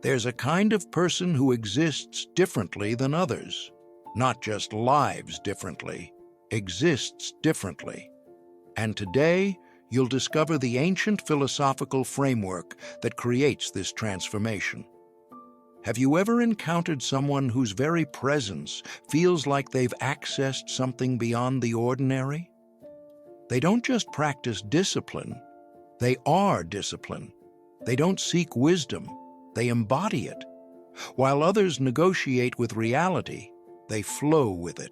There's a kind of person who exists differently than others. Not just lives differently, exists differently. And today, you'll discover the ancient philosophical framework that creates this transformation. Have you ever encountered someone whose very presence feels like they've accessed something beyond the ordinary? They don't just practice discipline, they are discipline. They don't seek wisdom, they embody it. While others negotiate with reality, they flow with it.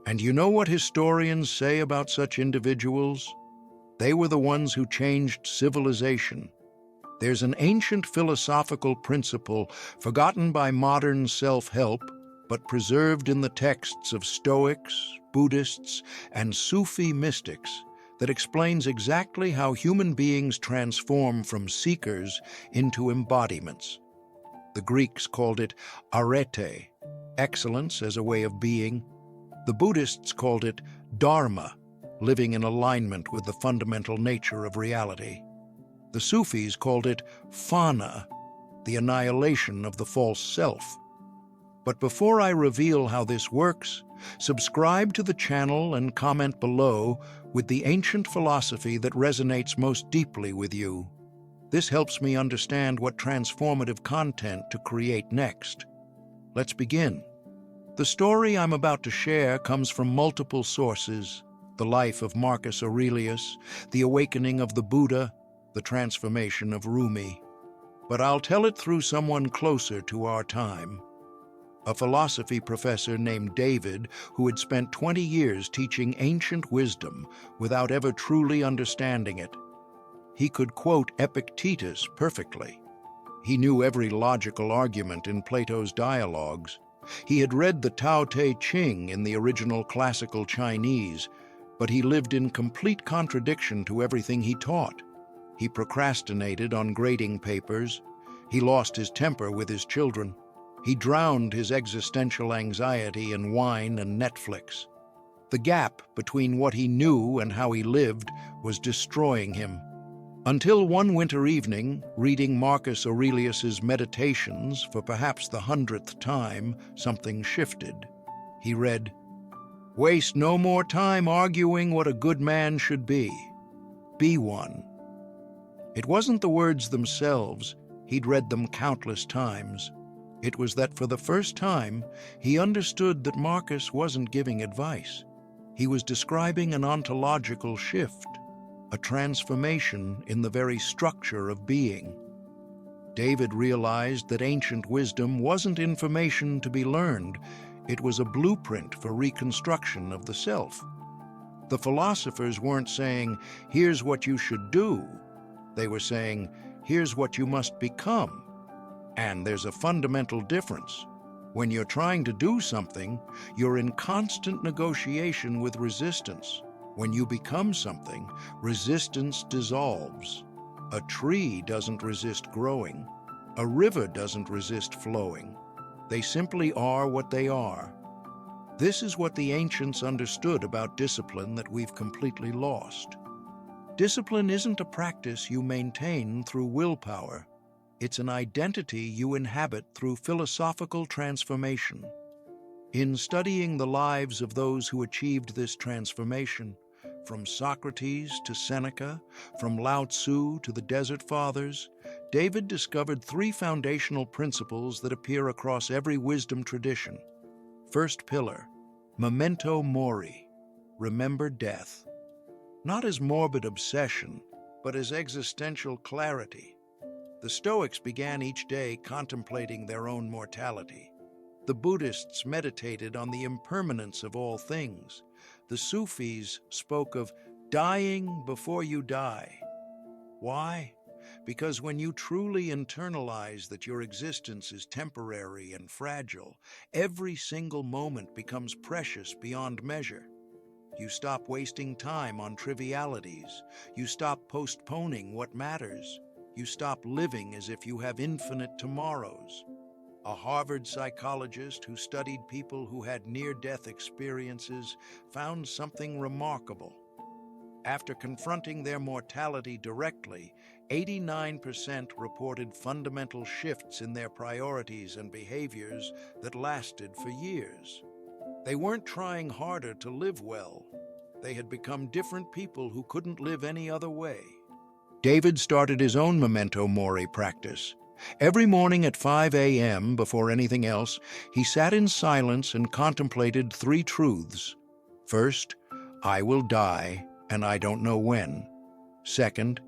And you know what historians say about such individuals? They were the ones who changed civilization. There's an ancient philosophical principle forgotten by modern self-help, but preserved in the texts of Stoics, Buddhists, and Sufi mystics that explains exactly how human beings transform from seekers into embodiments. The Greeks called it arete, excellence as a way of being. The Buddhists called it dharma, living in alignment with the fundamental nature of reality. The Sufis called it fana, the annihilation of the false self. But before I reveal how this works, subscribe to the channel and comment below with the ancient philosophy that resonates most deeply with you. This helps me understand what transformative content to create next. Let's begin. The story I'm about to share comes from multiple sources: the life of Marcus Aurelius, the awakening of the Buddha, the transformation of Rumi. But I'll tell it through someone closer to our time. A philosophy professor named David, who had spent 20 years teaching ancient wisdom without ever truly understanding it. He could quote Epictetus perfectly. He knew every logical argument in Plato's dialogues. He had read the Tao Te Ching in the original classical Chinese, but he lived in complete contradiction to everything he taught. He procrastinated on grading papers. He lost his temper with his children. He drowned his existential anxiety in wine and Netflix. The gap between what he knew and how he lived was destroying him. Until one winter evening, reading Marcus Aurelius's Meditations for perhaps the 100th time, something shifted. He read, "Waste no more time arguing what a good man should be. Be one." It wasn't the words themselves, he'd read them countless times. It was that for the first time, he understood that Marcus wasn't giving advice. He was describing an ontological shift, a transformation in the very structure of being. David realized that ancient wisdom wasn't information to be learned, it was a blueprint for reconstruction of the self. The philosophers weren't saying, "Here's what you should do." They were saying, "Here's what you must become." And there's a fundamental difference. When you're trying to do something, you're in constant negotiation with resistance. When you become something, resistance dissolves. A tree doesn't resist growing. A river doesn't resist flowing. They simply are what they are. This is what the ancients understood about discipline that we've completely lost. Discipline isn't a practice you maintain through willpower. It's an identity you inhabit through philosophical transformation. In studying the lives of those who achieved this transformation, from Socrates to Seneca, from Lao Tzu to the Desert Fathers, David discovered three foundational principles that appear across every wisdom tradition. First pillar, memento mori, remember death. Not as morbid obsession, but as existential clarity. The Stoics began each day contemplating their own mortality. The Buddhists meditated on the impermanence of all things. The Sufis spoke of dying before you die. Why? Because when you truly internalize that your existence is temporary and fragile, every single moment becomes precious beyond measure. You stop wasting time on trivialities. You stop postponing what matters. You stop living as if you have infinite tomorrows. A Harvard psychologist who studied people who had near-death experiences found something remarkable. After confronting their mortality directly, 89% reported fundamental shifts in their priorities and behaviors that lasted for years. They weren't trying harder to live well. They had become different people who couldn't live any other way. David started his own memento mori practice. Every morning at 5 a.m., before anything else, he sat in silence and contemplated three truths. First, I will die, and I don't know when. Second,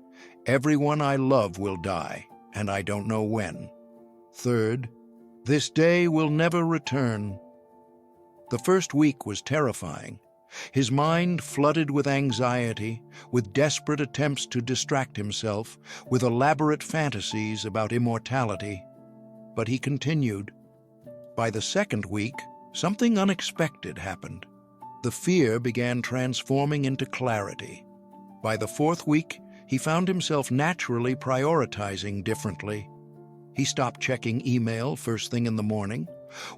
everyone I love will die, and I don't know when. Third, this day will never return. The first week was terrifying. His mind flooded with anxiety, with desperate attempts to distract himself, with elaborate fantasies about immortality. But he continued. By the second week, something unexpected happened. The fear began transforming into clarity. By the fourth week, he found himself naturally prioritizing differently. He stopped checking email first thing in the morning.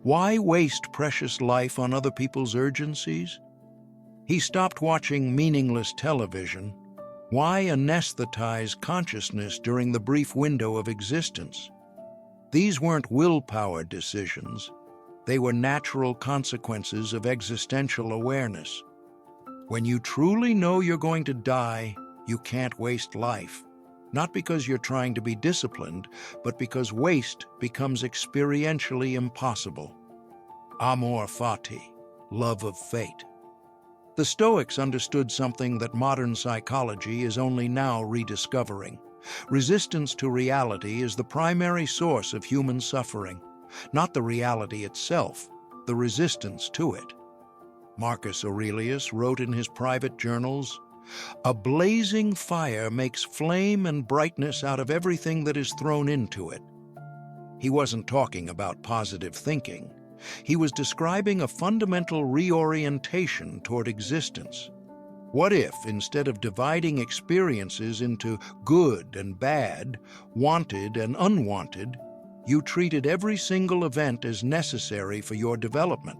Why waste precious life on other people's urgencies? He stopped watching meaningless television. Why anesthetize consciousness during the brief window of existence? These weren't willpower decisions. They were natural consequences of existential awareness. When you truly know you're going to die, you can't waste life. Not because you're trying to be disciplined, but because waste becomes experientially impossible. Amor fati, love of fate. The Stoics understood something that modern psychology is only now rediscovering. Resistance to reality is the primary source of human suffering, not the reality itself, the resistance to it. Marcus Aurelius wrote in his private journals, "A blazing fire makes flame and brightness out of everything that is thrown into it." He wasn't talking about positive thinking. He was describing a fundamental reorientation toward existence. What if, instead of dividing experiences into good and bad, wanted and unwanted, you treated every single event as necessary for your development?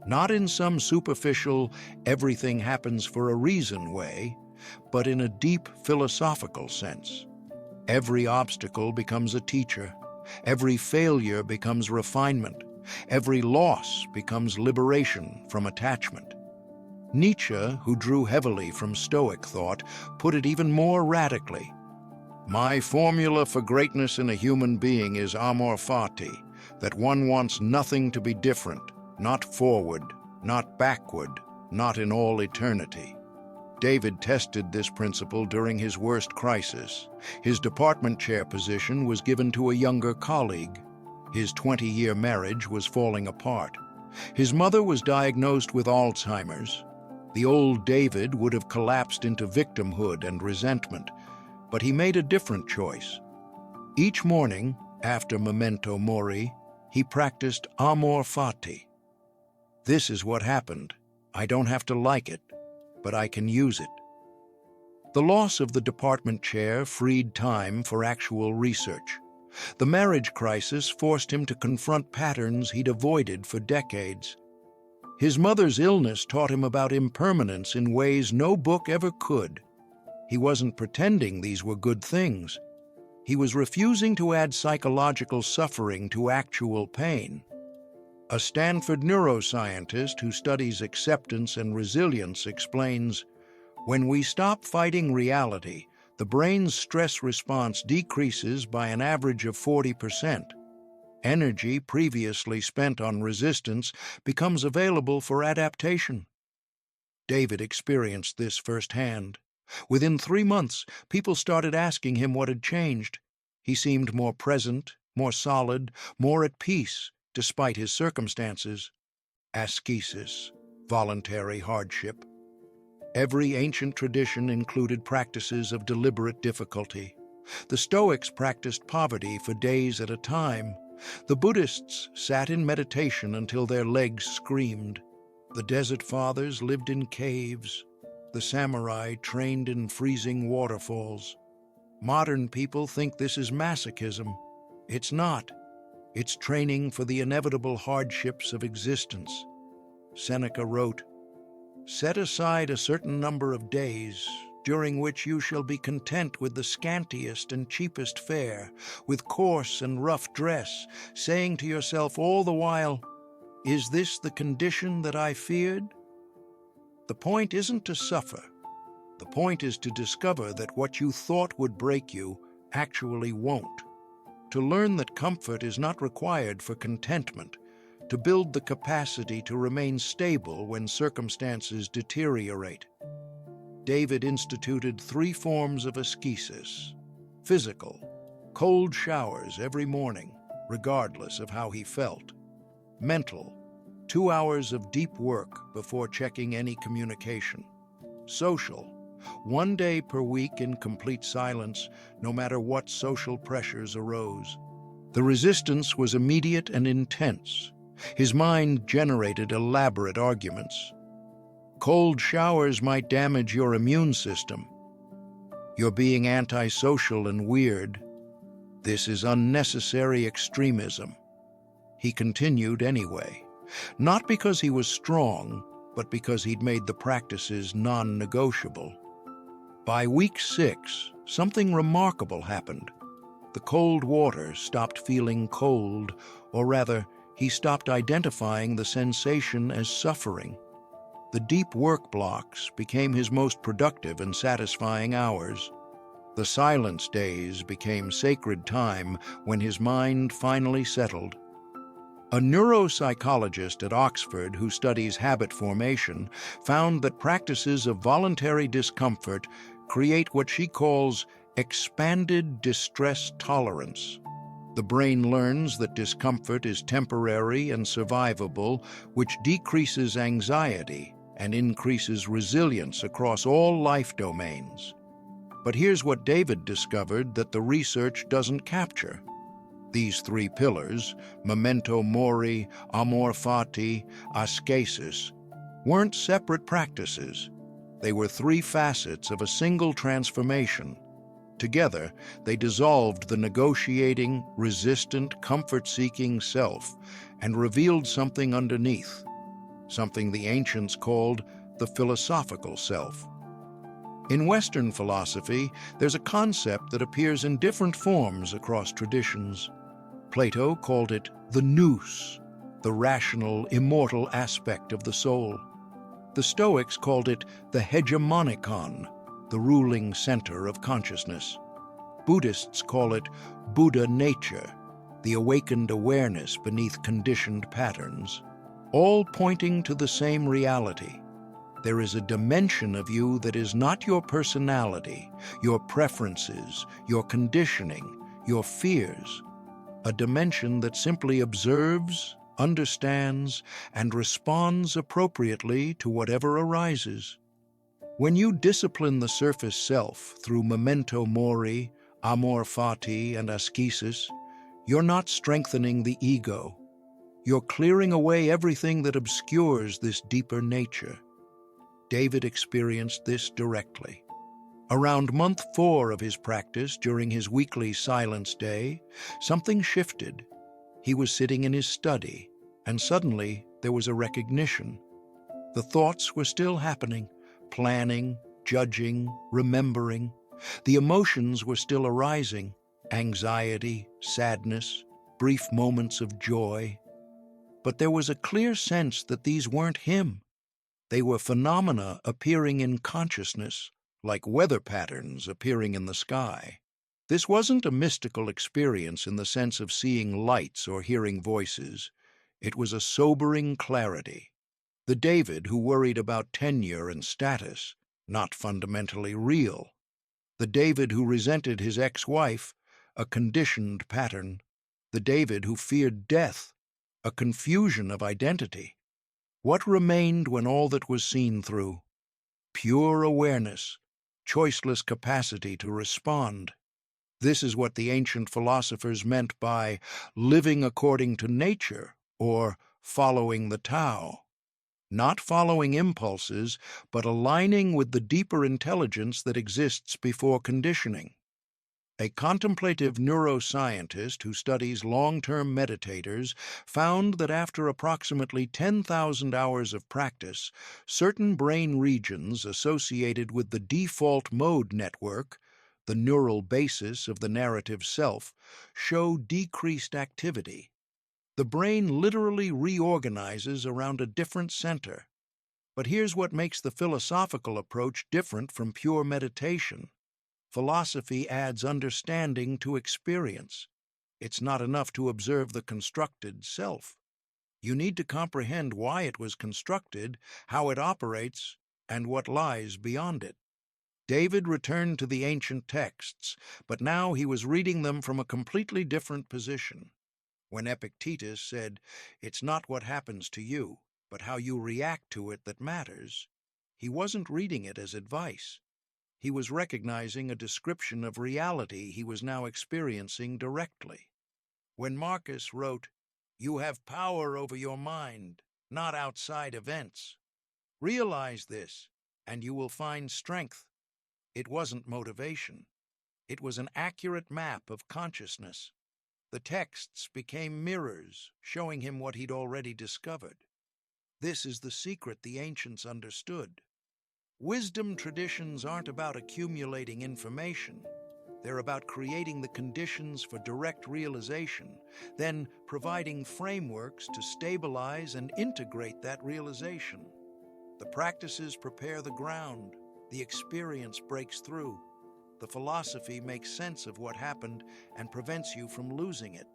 Not in some superficial, everything happens for a reason way, but in a deep philosophical sense. Every obstacle becomes a teacher. Every failure becomes refinement. Every loss becomes liberation from attachment. Nietzsche, who drew heavily from Stoic thought, put it even more radically. My formula for greatness in a human being is amor fati, that one wants nothing to be different, not forward, not backward, not in all eternity. David tested this principle during his worst crisis. His department chair position was given to a younger colleague. His 20-year marriage was falling apart. His mother was diagnosed with Alzheimer's. The old David would have collapsed into victimhood and resentment, but he made a different choice. Each morning, after memento mori, he practiced amor fati. This is what happened. I don't have to like it, but I can use it. The loss of the department chair freed time for actual research. The marriage crisis forced him to confront patterns he'd avoided for decades. His mother's illness taught him about impermanence in ways no book ever could. He wasn't pretending these were good things. He was refusing to add psychological suffering to actual pain. A Stanford neuroscientist who studies acceptance and resilience explains, when we stop fighting reality, the brain's stress response decreases by an average of 40%. Energy previously spent on resistance becomes available for adaptation. David experienced this firsthand. Within 3 months, people started asking him what had changed. He seemed more present, more solid, more at peace, despite his circumstances. Ascesis, voluntary hardship. Every ancient tradition included practices of deliberate difficulty. The Stoics practiced poverty for days at a time. The Buddhists sat in meditation until their legs screamed. The Desert Fathers lived in caves. The samurai trained in freezing waterfalls. Modern people think this is masochism. It's not. It's training for the inevitable hardships of existence. Seneca wrote, "Set aside a certain number of days, during which you shall be content with the scantiest and cheapest fare, with coarse and rough dress, saying to yourself all the while, "Is this the condition that I feared?" The point isn't to suffer. The point is to discover that what you thought would break you actually won't. To learn that comfort is not required for contentment, to build the capacity to remain stable when circumstances deteriorate. David instituted 3 forms of ascesis: physical, cold showers every morning, regardless of how he felt; mental, 2 hours of deep work before checking any communication; social, 1 day per week in complete silence, no matter what social pressures arose. The resistance was immediate and intense. His mind generated elaborate arguments. Cold showers might damage your immune system. You're being antisocial and weird. This is unnecessary extremism. He continued anyway, not because he was strong, but because he'd made the practices non-negotiable. By week 6, something remarkable happened. The cold water stopped feeling cold, or rather, he stopped identifying the sensation as suffering. The deep work blocks became his most productive and satisfying hours. The silence days became sacred time when his mind finally settled. A neuropsychologist at Oxford who studies habit formation found that practices of voluntary discomfort create what she calls expanded distress tolerance. The brain learns that discomfort is temporary and survivable, which decreases anxiety and increases resilience across all life domains. But here's what David discovered that the research doesn't capture. These 3 pillars, memento mori, amor fati, ascesis, weren't separate practices. They were 3 facets of a single transformation. Together, they dissolved the negotiating, resistant, comfort-seeking self and revealed something underneath, something the ancients called the philosophical self. In Western philosophy, there's a concept that appears in different forms across traditions. Plato called it the nous, the rational, immortal aspect of the soul. The Stoics called it the hegemonikon, the ruling center of consciousness. Buddhists call it Buddha nature, the awakened awareness beneath conditioned patterns, all pointing to the same reality. There is a dimension of you that is not your personality, your preferences, your conditioning, your fears. A dimension that simply observes, understands, and responds appropriately to whatever arises. When you discipline the surface self through memento mori, amor fati, and ascesis, you're not strengthening the ego. You're clearing away everything that obscures this deeper nature. David experienced this directly. Around month 4 of his practice, during his weekly silence day, something shifted. He was sitting in his study, and suddenly there was a recognition. The thoughts were still happening, planning, judging, remembering. The emotions were still arising, anxiety, sadness, brief moments of joy. But there was a clear sense that these weren't him. They were phenomena appearing in consciousness, like weather patterns appearing in the sky. This wasn't a mystical experience in the sense of seeing lights or hearing voices. It was a sobering clarity. The David who worried about tenure and status, not fundamentally real. The David who resented his ex-wife, a conditioned pattern. The David who feared death, a confusion of identity. What remained when all that was seen through? Pure awareness, choiceless capacity to respond. This is what the ancient philosophers meant by living according to nature, or following the Tao. Not following impulses, but aligning with the deeper intelligence that exists before conditioning. A contemplative neuroscientist who studies long-term meditators found that after approximately 10,000 hours of practice, certain brain regions associated with the default mode network, the neural basis of the narrative self, show decreased activity. The brain literally reorganizes around a different center. But here's what makes the philosophical approach different from pure meditation. Philosophy adds understanding to experience. It's not enough to observe the constructed self. You need to comprehend why it was constructed, how it operates, and what lies beyond it. David returned to the ancient texts, but now he was reading them from a completely different position. When Epictetus said, "It's not what happens to you, but how you react to it that matters," he wasn't reading it as advice. He was recognizing a description of reality he was now experiencing directly. When Marcus wrote, "You have power over your mind, not outside events. Realize this, and you will find strength." It wasn't motivation. It was an accurate map of consciousness. The texts became mirrors, showing him what he'd already discovered. This is the secret the ancients understood. Wisdom traditions aren't about accumulating information. They're about creating the conditions for direct realization, then providing frameworks to stabilize and integrate that realization. The practices prepare the ground, the experience breaks through. The philosophy makes sense of what happened and prevents you from losing it.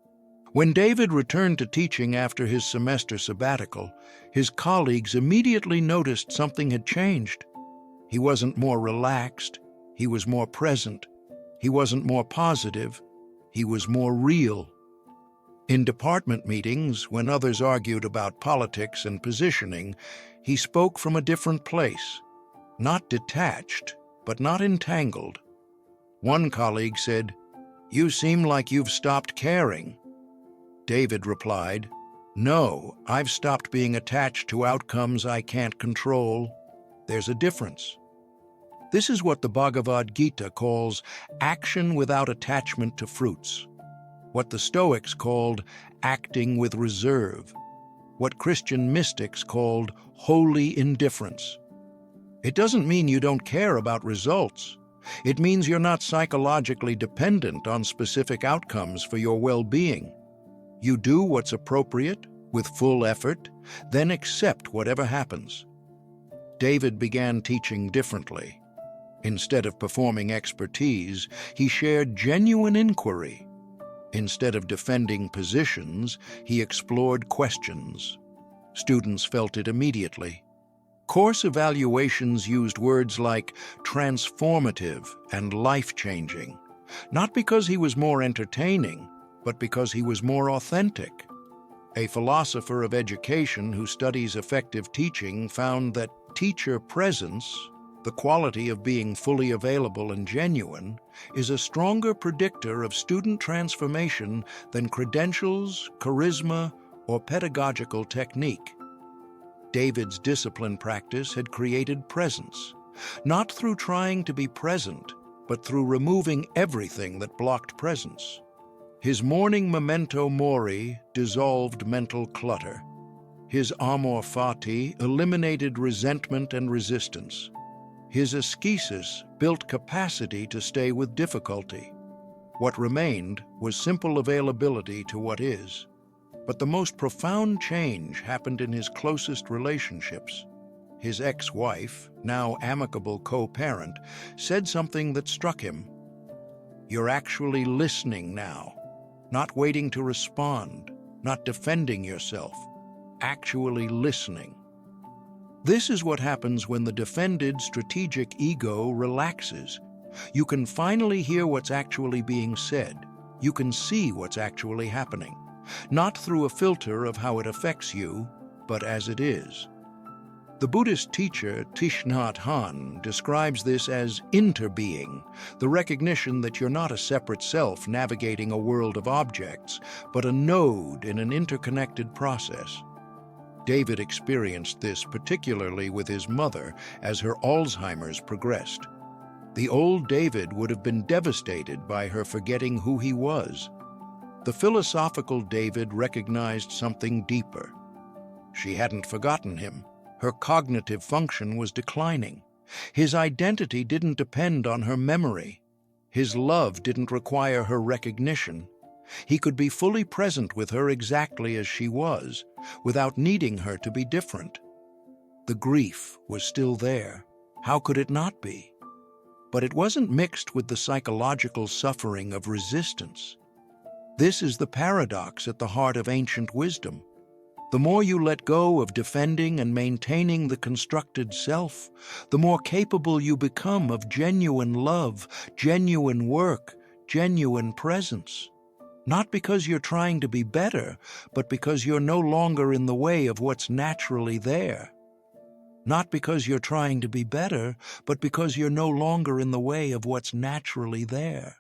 When David returned to teaching after his semester sabbatical, his colleagues immediately noticed something had changed. He wasn't more relaxed, he was more present. He wasn't more positive, he was more real. In department meetings, when others argued about politics and positioning, he spoke from a different place, not detached, but not entangled. One colleague said, "You seem like you've stopped caring." David replied, "No, I've stopped being attached to outcomes I can't control. There's a difference." This is what the Bhagavad Gita calls action without attachment to fruits, what the Stoics called acting with reserve, what Christian mystics called holy indifference. It doesn't mean you don't care about results. It means you're not psychologically dependent on specific outcomes for your well-being. You do what's appropriate with full effort, then accept whatever happens. David began teaching differently. Instead of performing expertise, he shared genuine inquiry. Instead of defending positions, he explored questions. Students felt it immediately. Course evaluations used words like transformative and life-changing, not because he was more entertaining, but because he was more authentic. A philosopher of education who studies effective teaching found that teacher presence, the quality of being fully available and genuine, is a stronger predictor of student transformation than credentials, charisma, or pedagogical technique. David's discipline practice had created presence, not through trying to be present, but through removing everything that blocked presence. His morning memento mori dissolved mental clutter. His amor fati eliminated resentment and resistance. His ascesis built capacity to stay with difficulty. What remained was simple availability to what is. But the most profound change happened in his closest relationships. His ex-wife, now amicable co-parent, said something that struck him. "You're actually listening now, not waiting to respond, not defending yourself, actually listening." This is what happens when the defended strategic ego relaxes. You can finally hear what's actually being said. You can see what's actually happening, not through a filter of how it affects you, but as it is. The Buddhist teacher Thich Nhat Hanh describes this as interbeing, the recognition that you're not a separate self navigating a world of objects, but a node in an interconnected process. David experienced this particularly with his mother as her Alzheimer's progressed. The old David would have been devastated by her forgetting who he was. The philosophical David recognized something deeper. She hadn't forgotten him. Her cognitive function was declining. His identity didn't depend on her memory. His love didn't require her recognition. He could be fully present with her exactly as she was, without needing her to be different. The grief was still there. How could it not be? But it wasn't mixed with the psychological suffering of resistance. This is the paradox at the heart of ancient wisdom. The more you let go of defending and maintaining the constructed self, the more capable you become of genuine love, genuine work, genuine presence. Not because you're trying to be better, but because you're no longer in the way of what's naturally there. Not because you're trying to be better, but because you're no longer in the way of what's naturally there.